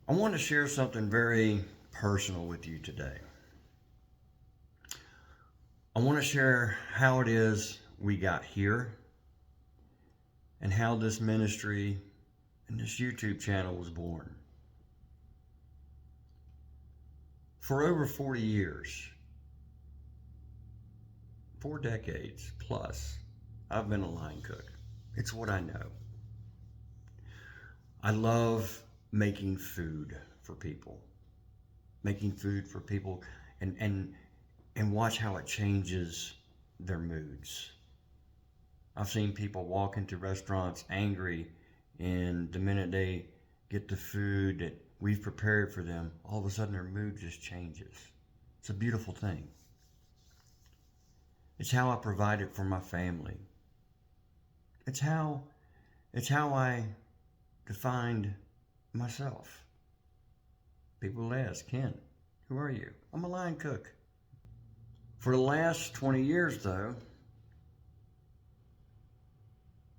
I want to share something very personal with you today. I want to share how it is we got here and how this ministry and this YouTube channel was born. For over 40 years, 4 decades plus, I've been a line cook. It's what I know. I love making food for people. Making food for people and watch how it changes their moods. I've seen people walk into restaurants angry, and the minute they get the food that we've prepared for them, all of a sudden their mood just changes. It's a beautiful thing. It's how I provide it for my family. It's how I defined myself. People ask, Ken, who are you? I'm a line cook. For the last 20 years, though,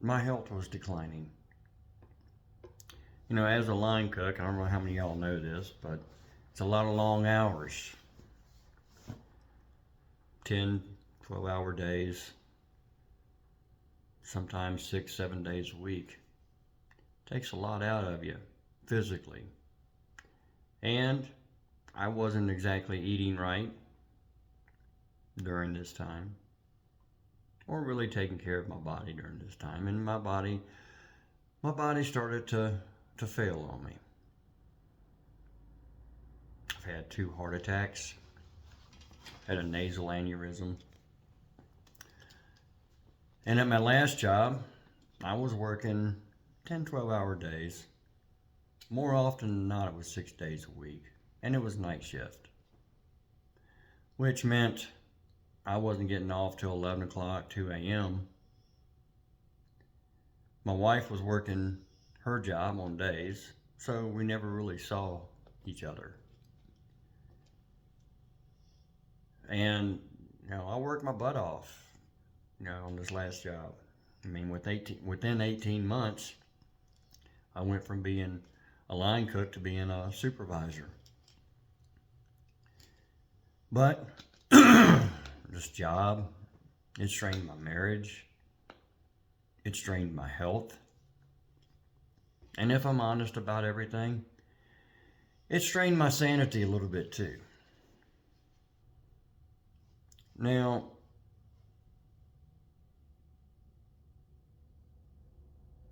my health was declining. You know, as a line cook, I don't know how many of y'all know this, but it's a lot of long hours. 10, 12-hour days, sometimes 6, 7 days a week. Takes a lot out of you physically. And I wasn't exactly eating right during this time, or really taking care of my body during this time. And my body started to fail on me. I've had 2 heart attacks, had a nasal aneurysm. And at my last job, I was working 10, 12-hour days. More often than not, it was 6 days a week. And it was night shift, which meant I wasn't getting off till 11 o'clock, 2 a.m. My wife was working her job on days, so we never really saw each other. And, you know, I worked my butt off, you know, on this last job. I mean, within 18 months, I went from being a line cook to being a supervisor. But this job, it strained my marriage. It strained my health. And if I'm honest about everything, it strained my sanity a little bit too. Now,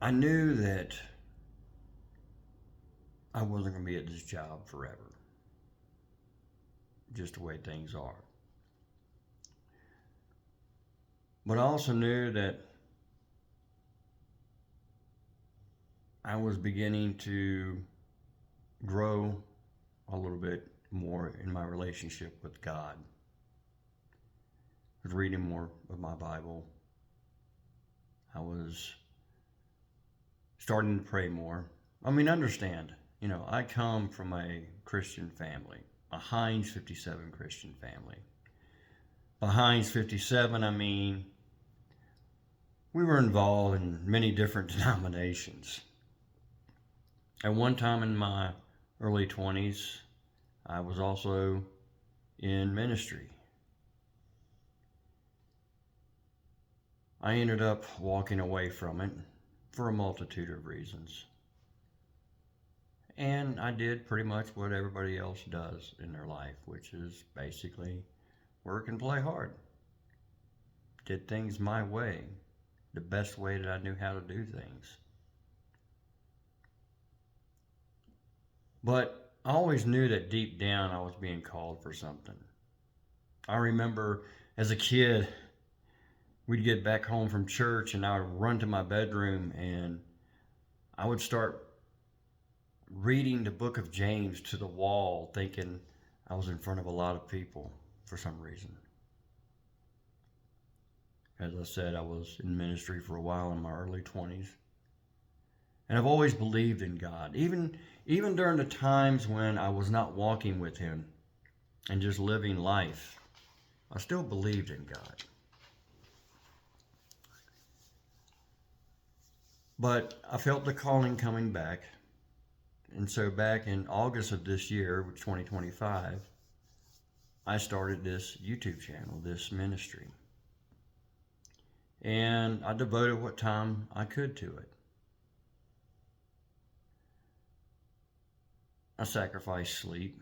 I knew that I wasn't going to be at this job forever, just the way things are. But I also knew that I was beginning to grow a little bit more in my relationship with God. I was reading more of my Bible. I was starting to pray more. I mean, understand, you know, I come from a Christian family, a Heinz 57 Christian family. By Heinz 57, I mean, we were involved in many different denominations. At one time in my early 20s, I was also in ministry. I ended up walking away from it for a multitude of reasons. And I did pretty much what everybody else does in their life, which is basically work and play hard. Did things my way, the best way that I knew how to do things. But I always knew that deep down I was being called for something. I remember as a kid, we'd get back home from church and I would run to my bedroom and I would start reading the book of James to the wall, thinking I was in front of a lot of people for some reason. As I said, I was in ministry for a while in my early 20s. And I've always believed in God, even during the times when I was not walking with Him and just living life. I still believed in God. But I felt the calling coming back. And so back in August of this year, 2025, I started this YouTube channel, this ministry. And I devoted what time I could to it. I sacrificed sleep.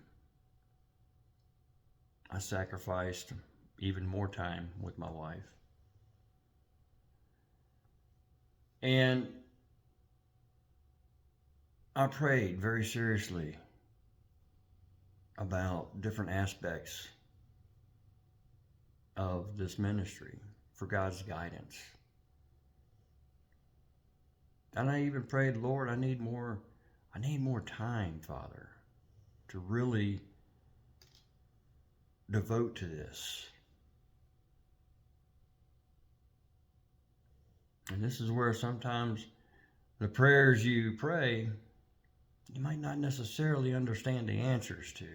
I sacrificed even more time with my wife. And I prayed very seriously about different aspects of this ministry for God's guidance. And I even prayed, Lord, I need more time, Father, to really devote to this. And this is where sometimes the prayers you pray, you might not necessarily understand the answers to.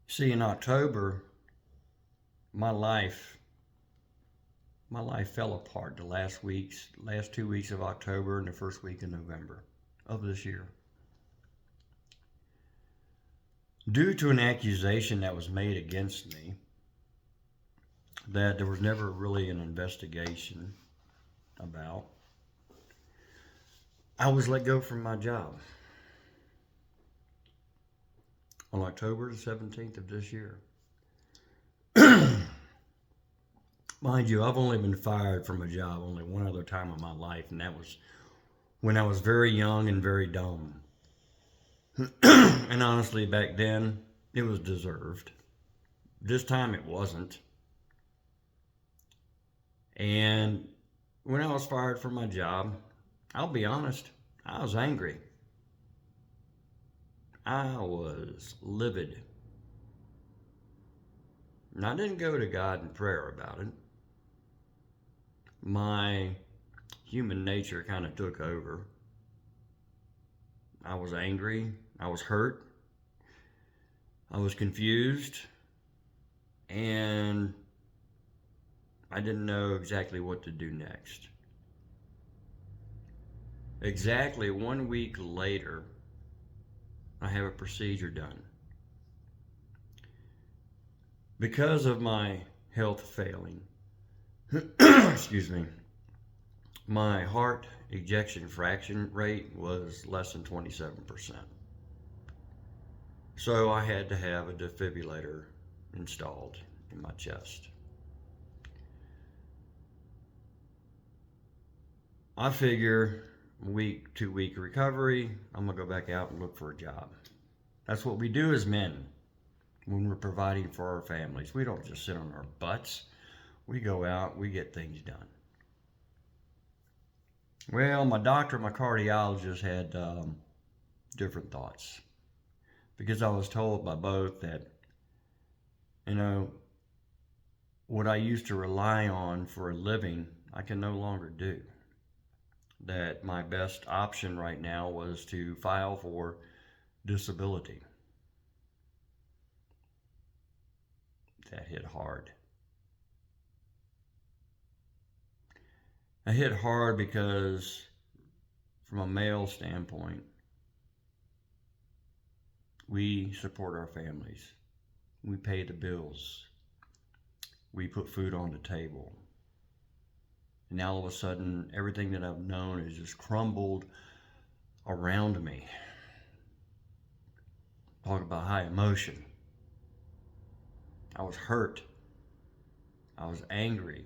See, in October, my life fell apart the last 2 weeks of October and the first week of November of this year. Due to an accusation that was made against me, that there was never really an investigation about, I was let go from my job on October the 17th of this year. Mind you, I've only been fired from a job only one other time in my life, and that was when I was very young and very dumb. And honestly, back then, it was deserved. This time, it wasn't. And when I was fired from my job, I'll be honest, I was angry. I was livid. And I didn't go to God in prayer about it. My human nature kind of took over. I was angry. I was hurt. I was confused. And I didn't know exactly what to do next. Exactly 1 week later, I have a procedure done. Because of my health failing, excuse me, my heart ejection fraction rate was less than 27%. So I had to have a defibrillator installed in my chest. I figure 2 week recovery, I'm gonna go back out and look for a job. That's what we do as men when we're providing for our families. We don't just sit on our butts. We go out, we get things done. Well, my doctor, my cardiologist had different thoughts, because I was told by both that, what I used to rely on for a living, I can no longer do. That my best option right now was to file for disability. That hit hard. I hit hard because, from a male standpoint, we support our families. We pay the bills. We put food on the table. And now all of a sudden, everything that I've known is just crumbled around me. Talk about high emotion. I was hurt. I was angry.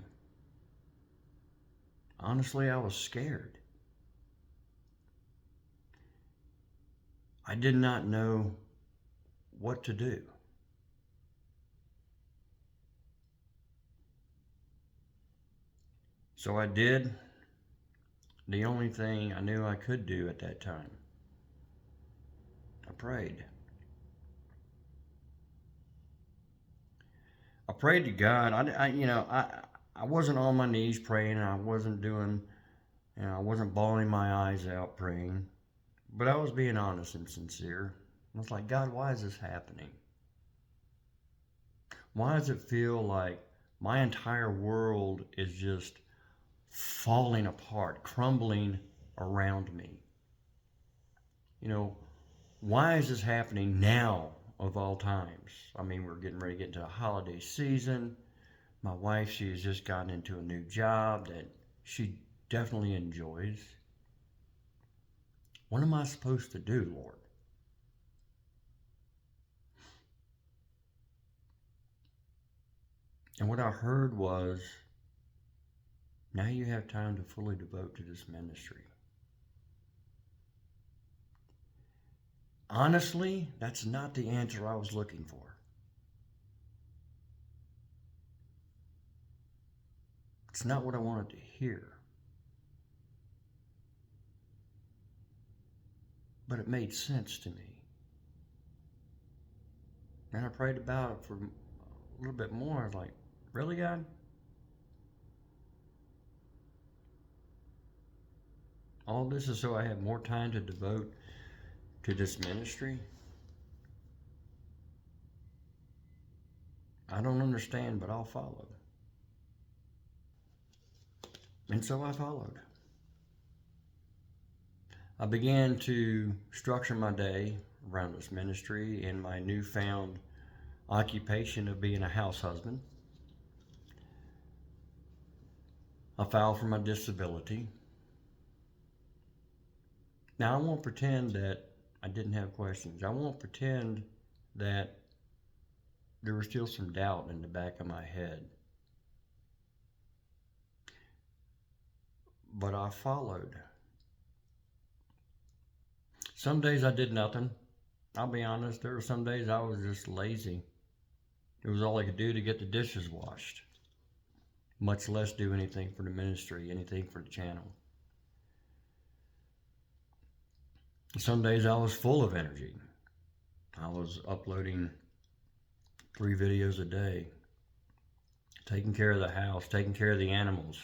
Honestly, I was scared. I did not know what to do. So I did the only thing I knew I could do at that time. I prayed. I prayed to God. I wasn't on my knees praying. I wasn't doing, I wasn't bawling my eyes out praying. But I was being honest and sincere. I was like, God, why is this happening? Why does it feel like my entire world is just falling apart, crumbling around me? You know, why is this happening now of all times? I mean, we're getting ready to get into the holiday season. My wife, she has just gotten into a new job that she definitely enjoys. What am I supposed to do, Lord? And what I heard was, now you have time to fully devote to this ministry. Honestly, that's not the answer I was looking for. It's not what I wanted to hear. But it made sense to me. And I prayed about it for a little bit more. I was like, really, God? All this is so I have more time to devote to this ministry? I don't understand, but I'll follow. And so I followed. I began to structure my day around this ministry and my newfound occupation of being a house husband. I filed for my disability. Now, I won't pretend that I didn't have questions. I won't pretend that there was still some doubt in the back of my head. But I followed. Some days I did nothing. I'll be honest, there were some days I was just lazy. It was all I could do to get the dishes washed, much less do anything for the ministry, anything for the channel. Some days I was full of energy. I was uploading 3 videos a day, taking care of the house, taking care of the animals,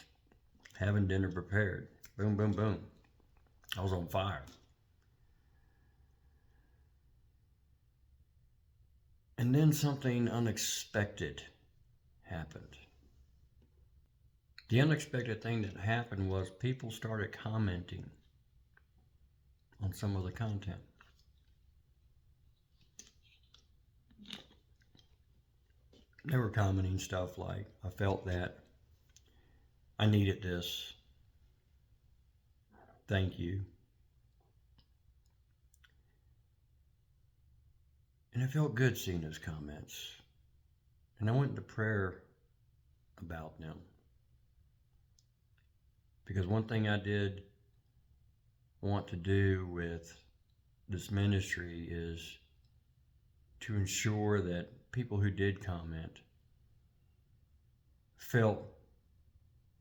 having dinner prepared. Boom, boom, boom. I was on fire. And then something unexpected happened. The unexpected thing that happened was people started commenting on some of the content. They were commenting stuff like, I felt that, I needed this, thank you. And it felt good seeing those comments. And I went into prayer about them. Because one thing I did want to do with this ministry is to ensure that people who did comment felt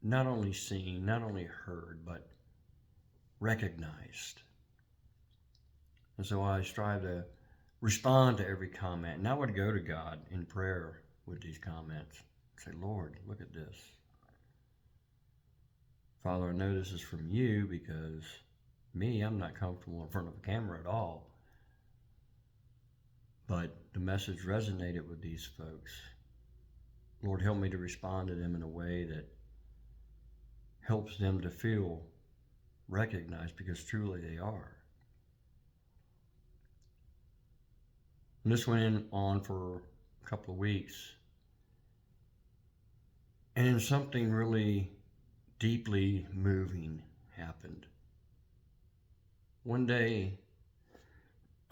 not only seen, not only heard, but recognized. And so I strive to respond to every comment. And I would go to God in prayer with these comments. Say, Lord, look at this. Father, I know this is from you because me, I'm not comfortable in front of a camera at all. But the message resonated with these folks. Lord, help me to respond to them in a way that helps them to feel recognized, because truly they are. And this went on for a couple of weeks. And then something really deeply moving happened. One day,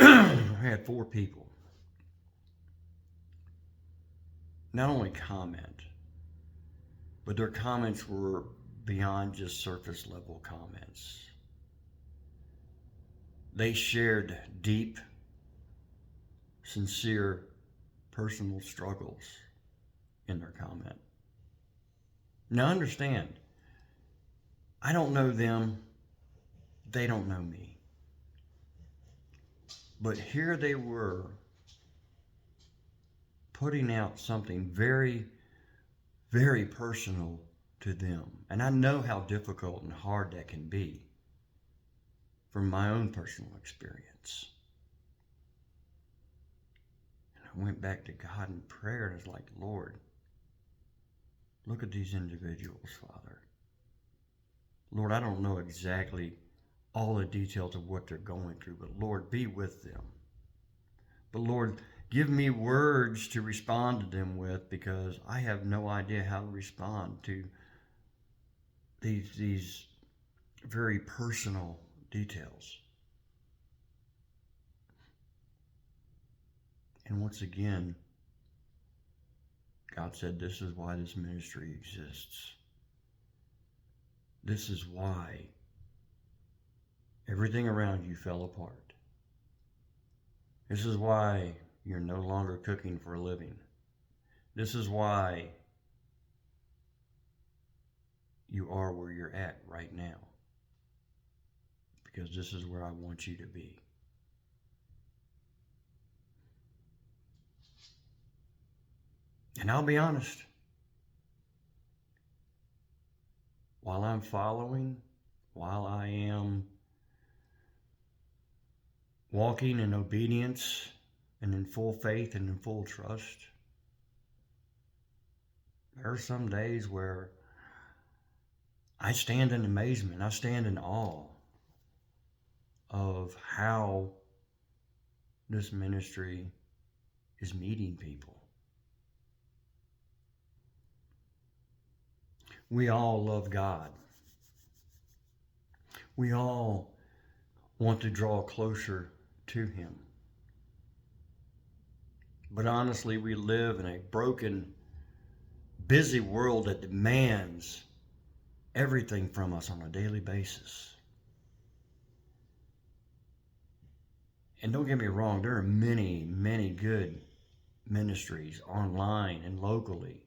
I had 4 people not only comment, but their comments were beyond just surface level comments. They shared deep, sincere, personal struggles in their comment. Now understand, I don't know them, they don't know me. But here they were putting out something very, very personal to them. And I know how difficult and hard that can be from my own personal experience. And I went back to God in prayer and was like, Lord, look at these individuals, Father. Lord, I don't know exactly all the details of what they're going through, but Lord, be with them. But Lord, give me words to respond to them with, because I have no idea how to respond to these very personal details. And once again, God said, this is why this ministry exists. This is why everything around you fell apart. This is why you're no longer cooking for a living. This is why you are where you're at right now. Because this is where I want you to be. And I'll be honest, while I'm following, while I am walking in obedience and in full faith and in full trust, there are some days where I stand in amazement, I stand in awe of how this ministry is meeting people. We all love God. We all want to draw closer to Him. But honestly, we live in a broken, busy world that demands everything from us on a daily basis. And don't get me wrong, there are many, many good ministries online and locally.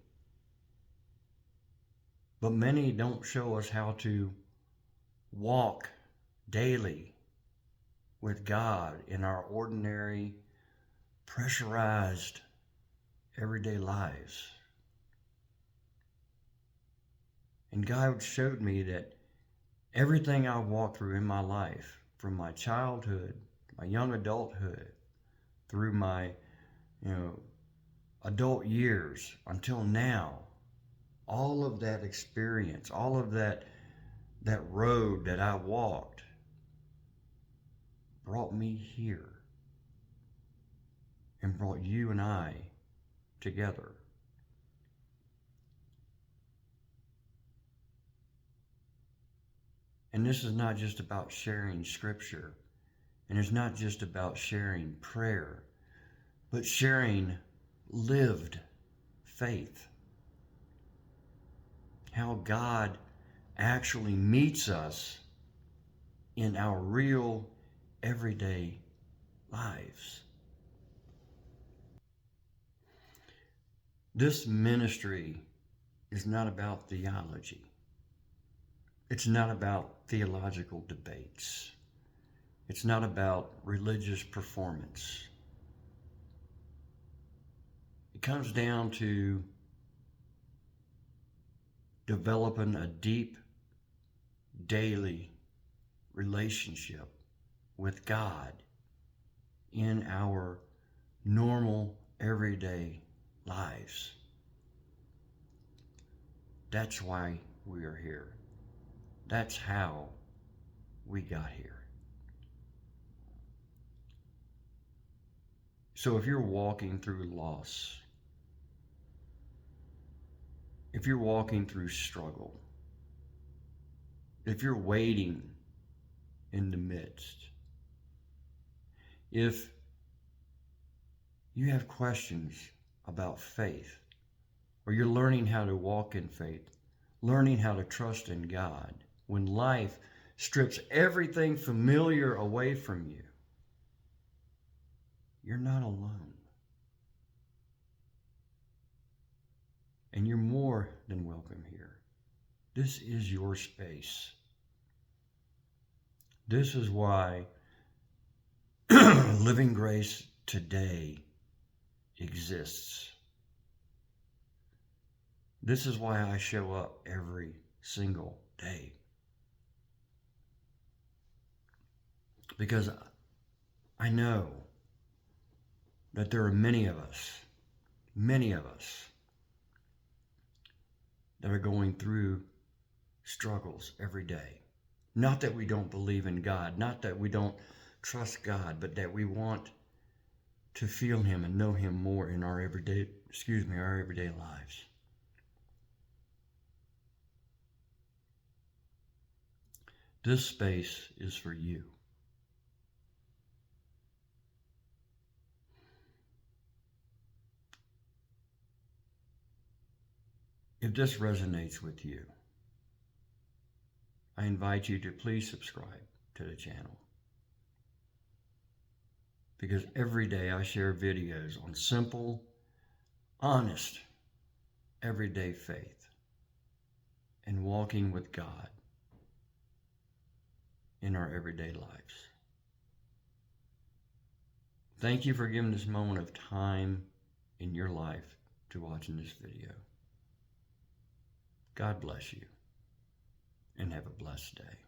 But many don't show us how to walk daily with God in our ordinary, pressurized, everyday lives. And God showed me that everything I walked through in my life, from my childhood, my young adulthood, through my, adult years until now, all of that experience, all of that road that I walked brought me here and brought you and I together. And this is not just about sharing scripture, and it's not just about sharing prayer, but sharing lived faith. How God actually meets us in our real everyday lives. This ministry is not about theology. It's not about theological debates. It's not about religious performance. It comes down to developing a deep, daily relationship with God in our normal, everyday lives. That's why we are here. That's how we got here. So if you're walking through loss, if you're walking through struggle, if you're waiting in the midst, if you have questions about faith, or you're learning how to walk in faith, learning how to trust in God, when life strips everything familiar away from you, you're not alone. And you're more than welcome here. This is your space. This is why Living Grace today exists. This is why I show up every single day. Because I know that there are many of us that are going through struggles every day. Not that we don't believe in God, not that we don't trust God, but that we want to feel Him and know Him more in our everyday lives. This space is for you. If this resonates with you, I invite you to please subscribe to the channel, because every day I share videos on simple, honest, everyday faith and walking with God in our everyday lives. Thank you for giving this moment of time in your life to watching this video. God bless you, and have a blessed day.